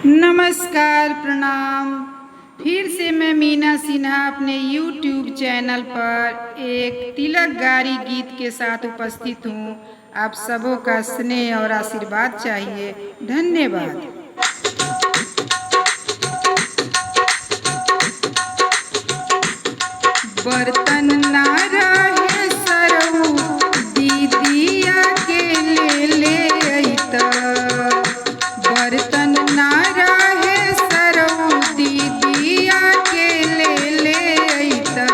नमस्कार, प्रणाम। फिर से मैं मीना सिन्हा अपने YouTube चैनल पर एक तिलक गारी गीत के साथ उपस्थित हूँ। आप सबों का स्नेह और आशीर्वाद चाहिए। धन्यवाद। बर्तन ना रहे सरऊ दीदिया के ले अइता। बर्तन ना रहे सरऊ दीदिया के ले अइता।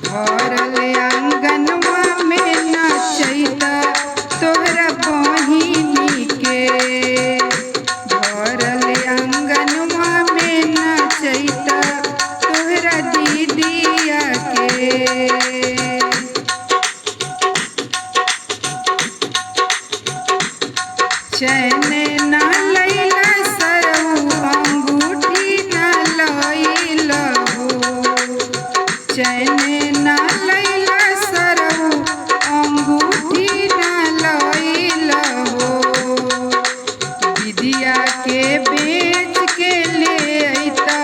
भरल आंगनवा में नचैता तोहरा बहिनी के। भरल आंगनवा में नचैता तोहरा दीदिया के। चैन ना लैला सरऊ अंगूठी ना लैला हो। चैन ना लैला सरऊ अंगूठी ना लैला हो। दीदिया के बेच के ले अइता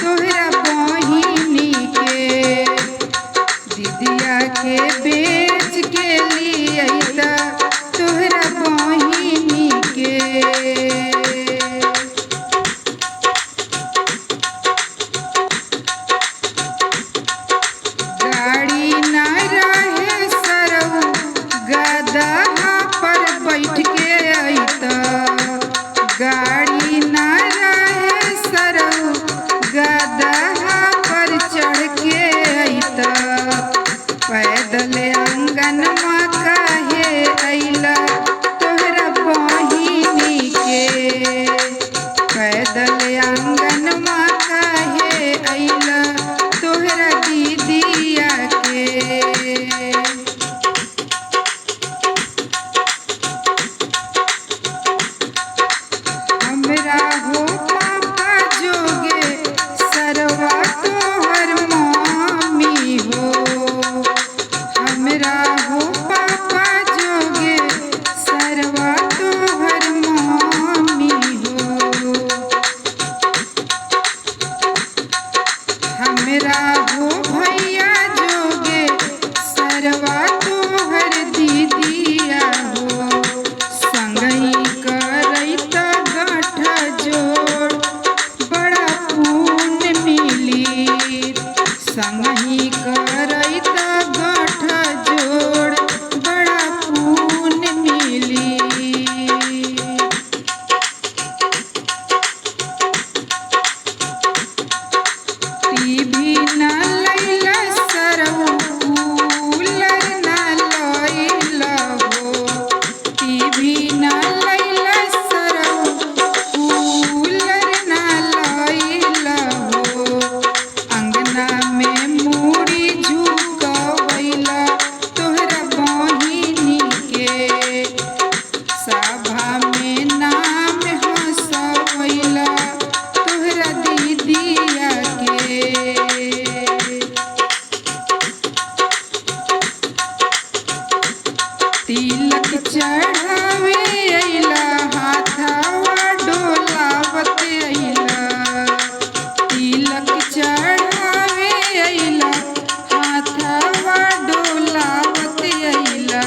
तोहरा बहिनी के। दीदिया के बेच के ले अइता तोहरा बहिनी के। गाड़ी ना रहे सरऊ गदहा पर बैठ के अइता। गाड़ी ना रहे सरऊ गदहा पर चढ़ के अइता। पैदल आंगनवा काहे अइला तोहरा बहिनी के। पैदल आंगनवा काहे अइला तोहरा दीदिया के। हमरा हो पापा जोगे सरवा तोहर मम्मी हो। हमरा हो पापा जोगे सरवा तोहर मम्मी हो। हमरा हो भैया जोगे सरवा तोहर दीदिया हो। संगही करैता गठ जोड़ बड़ा पुण्य मिली। संगही करैता गठ जोड़ बड़ा पुण्य मिली। टीवी ना लैला सरऊ कूलर ना लैला हो। टीवी ना लैला सरऊ कूलर ना लैला हो। अंगना में मूड़ी झुकवैला तोहरा बहिनी के। सभा में नाम हंसवैला तोहरा दीदिया के। तिलक चढ़ावे अइला हाथवा डोलावत अइला। तिलक चढ़ावे अइला हाथवा डोलावत अइला।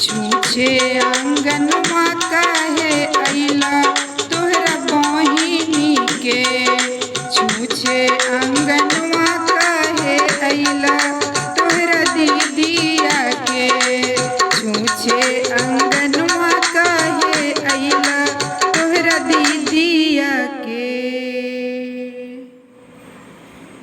छूछे आंगनवा काहे अइला तोहरा बहिनी के। छूछे आंगनवा काहे अइला